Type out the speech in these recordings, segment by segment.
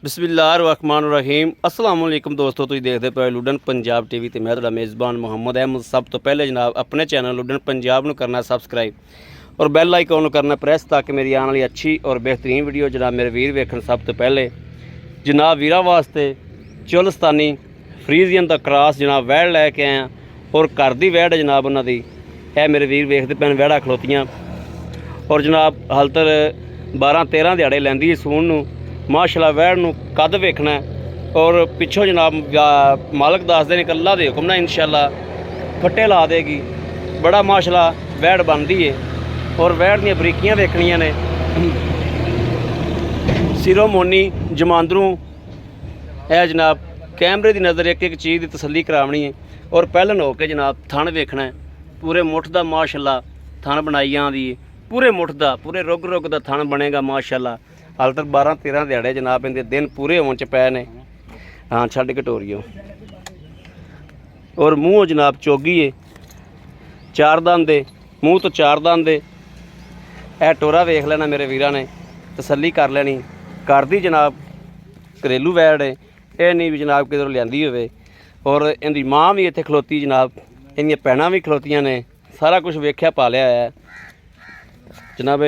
बिस्मिल्लाहिर्रहमानिर्रहीम अस्सलाम वालेकुम दोस्तों, तुसीं देखदे पे लुडन पंजाब टीवी ते मैं तुहाडा मेज़बान मुहम्मद अहमद। सब तो पहले जनाब अपने चैनल लुडन पंजाब नूं करना सबसक्राइब और बैल आइकन नूं करना प्रेस ताकि मेरी आने वाली अच्छी और बेहतरीन वीडियो जनाब मेरे वीर वेखण। सब तो पहले जनाब वीरां वास्ते चुलस्तानी फ्रीजियन दा क्रॉस जनाब वैड़ लैके आया और घर दी वैड़ जनाब उन्हां दी है मेरे वीर वेखदे पैन वैड़ा खलोतियां और जनाब हाल तक 12-13 दिहाड़े लैंदी है सूण नूं। माशाअल्लाह वैड़ नूं कद वेखना और पिछों जनाब मालक दसदे ने अल्लाह दे हुक्म नाल इंशाअल्लाह फट्टे ला देगी। बड़ा माशाअल्लाह वैड़ बनदी है और वैड़ दीयां बरीकियां वेखणियां ने, सिरों मोनी जमांदरू है जनाब कैमरे की नज़र एक एक चीज़ की तसल्ली करावनी है और पहलन हो के जनाब थन वेखना है। पूरे मुठ का माशाअल्लाह थन बनाई आंदी है, पूरे मुठ का पूरे रुग रुग का थन बनेगा माशाअल्लाह। हाल तक 12-13 दिहाड़े जनाब इनके दिन पूरे होने च पै ने। हाँ छड्ड घटोरियो और मूँह जनाब चोगी है, चार दंद है, मूँह तो चार दंद है। यह टोरा वेख लेना मेरे वीरां ने, तसल्ली कर लेनी। घर दी जनाब घरेलू वैड़ है, यह नहीं भी जनाब किधरों लियांदी होवे। और इनकी माँ भी इत्थे खलोती जनाब, इनकी भैणां भी खलोतियां ने, सारा कुछ वेख्या पालिया है जनाब।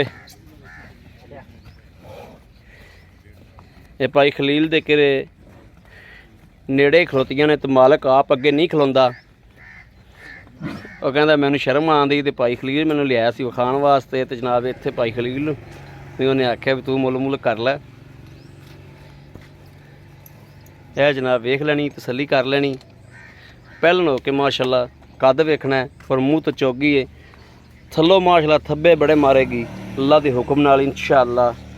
ये भाई खलील दे किरे नेड़े खलोतियां ने तो मालक आप अगे नहीं खलोंदा। वो कहता मैनू शर्म आती तो भाई खलील मैनू लिया सी विखाण वास्ते तो जनाब इत्थे भाई खलील भी उन्हें आख्या भी तू मुल मुल कर लै। यह जनाब वेख लैनी, तसल्ली कर लेनी। पहलन हो के माशाअल्लाह कद वेखना है और मूँह तो चौगी है, थल्लों माशाअल्लाह थब्बे बड़े मारेगी अल्लाह के हुक्म नाल इंशाअल्लाह।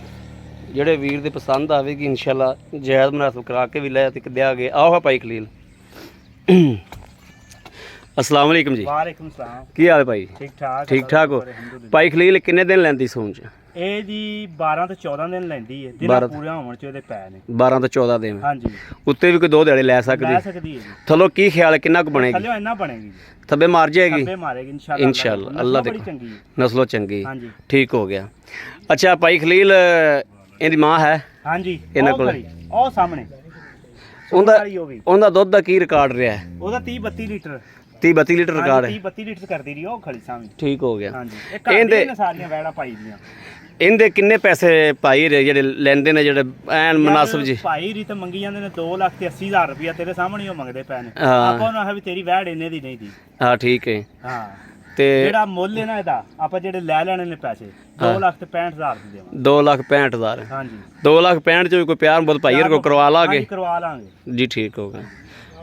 ਜਿਹੜੇ ਵੀਰ ਦੇ पसंद आएगी इंशाअल्लाह जायज़ मुनासिब करा के भी लै तक देंगे। आओ है भाई खलील। अस्सलाम वालेकुम जी। वालेकुम सलाम। की हाल है भाई? ठीक ठाक हो भाई खलील? किन्ने दिन लैंदी सून च? ਇਹ ਜੀ 12 ਤੋਂ 14 ਦਿਨ ਲੈਂਦੀ ਹੈ, ਦਿਨਾਂ ਪੂਰੇ ਹੋਣ ਚ ਇਹਦੇ ਪੈ ਨੇ। 12 ਤੋਂ 14 ਦਿਨ ਹਾਂਜੀ। ਉੱਤੇ ਵੀ ਕੋਈ 2 ਦਿਹਾੜੇ ਲੈ ਸਕਦੀ ਹੈ ਜੀ। ਥੱਲੋਂ ਕੀ ਖਿਆਲ ਹੈ ਕਿੰਨਾ ਕੁ ਬਣੇਗੀ? ਥੱਲੋਂ ਇੰਨਾ ਬਣੇਗੀ ਜੀ, ਥੱਬੇ ਮਾਰ ਜਾਏਗੀ। ਥੱਬੇ ਮਾਰੇਗੀ इंशाअल्लाह। इंशाअल्लाह अल्लाह बड़ी देखो चंगी है, नस्लों चंगी। ਹਾਂਜੀ। ठीक हो गया। अच्छा भाई खलील ਇਹਦੀ ਮਾਂ ਹੈ? ਹਾਂਜੀ ਇਹਨਾਂ ਉਹ ਕੋਲ ਖੜੀ, ਉਹ ਸਾਹਮਣੇ ਉਹਦਾ ਦੁੱਧ ਦਾ ਕੀ ਰਿਕਾਰਡ ਰਿਹਾ ਹੈ? ਉਹਦਾ 30-32 ਲੀਟਰ 30-32 ਲੀਟਰ ਰਿਕਾਰਡ ਹੈ। 30-32 ਲੀਟਰ ਕਰਦੀ ਰਹੀ ਉਹ ਖੜੀ ਸਾਹਮਣੇ। ਠੀਕ ਹੋ ਗਿਆ। ਹਾਂਜੀ ਇਹ ਘਰ ਦੀਆਂ ਨੇ ਸਾਰੀਆਂ ਵੈੜਾਂ ਪਾਈ ਦੀਆਂ। ਇਹਦੇ ਕਿੰਨੇ ਪੈਸੇ ਭਾਈ ਜਿਹੜੇ ਲੈਂਦੇ ਨੇ ਜਿਹੜੇ ਐਨ ਮੁਨਾਸਬ ਜੀ? ਭਾਈ ਰੀ ਤਾਂ ਮੰਗੀ ਜਾਂਦੇ ਨੇ 2,80,000 ਰੁਪਇਆ, ਤੇਰੇ ਸਾਹਮਣੇ ਉਹ ਮੰਗਦੇ ਪਏ ਨੇ। ਆਪਾਂ ਉਹਨਾਂ ਵੀ ਤੇਰੀ ਵੈੜ ਇੰਨੇ ਦੀ ਨਹੀਂ ਦੀ। ਹਾਂ ਠੀਕ ਹੈ। ਹਾਂ ਤੇ ਜਿਹੜਾ ਮੁੱਲ ਹੈ ਨਾ ਇਹਦਾ ਆਪਾਂ ਜਿਹੜੇ ਲੈ ਲੈਣੇ ਨੇ ਪੈਸੇ 2,65,000 ਦੇ ਦੇਵਾਂਗੇ। 2,65,000? ਹਾਂਜੀ 2,65,000 ਚ ਵੀ ਕੋਈ ਪਿਆਰ ਬਹੁਤ ਭਾਈ ਕੋ ਕਰਵਾ ਲਾਂਗੇ। ਕਰਵਾ ਲਾਂਗੇ ਜੀ। ਠੀਕ ਹੋ ਗਿਆ।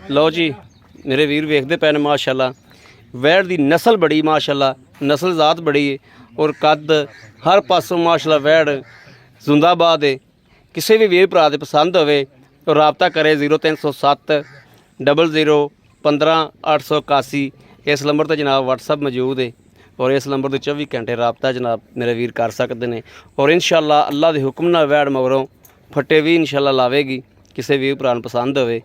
ਲਓ ਜੀ ਮੇਰੇ ਵੀਰ ਵੇਖਦੇ ਪਏ ਨੇ ਮਾਸ਼ਾਅੱਲਾ ਵੈੜ ਦੀ ਨਸਲ ਬੜੀ ਮਾਸ਼ਾਅੱਲਾ, ਨਸਲ ਜ਼ਾਤ ਬੜੀ ਹੈ और कद हर पासों माशाअल्लाह वैड़ जिंदाबाद है। किसी भी वीर भरा दे पसंद होवे तो रबता करे 0307 00 15 881। इस नंबर पर जनाब WhatsApp मौजूद है और इस नंबर पर 24 घंटे रबता जनाब मेरे वीर कर सकते हैं। और इंशाअल्लाह अल्लाह के हुक्म नाल वैड़ मगरों फट्टे भी इंशाअल्लाह लावेगी। किसी वीर भरा पसंद होवे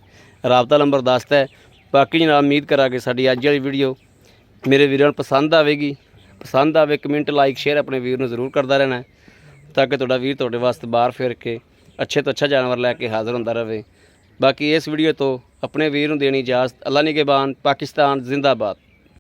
रबता नंबर दसदा है। बाकी जनाब उम्मीद करा कि साडी अज वाली वीडियो मेरे वीरों पसंद आएगी। पसंद आवे कमेंट लाइक शेयर अपने वीर को जरूर करता रहना है ताकि तुहाडा वीर तुहाडे वास्ते बाहर फिर के अच्छे तो अच्छा जानवर लैके हाज़र होंदा रहे। बाकी इस वीडियो तो अपने वीर को देनी इजाज़त। अल्लाह निगहबान। पाकिस्तान जिंदाबाद।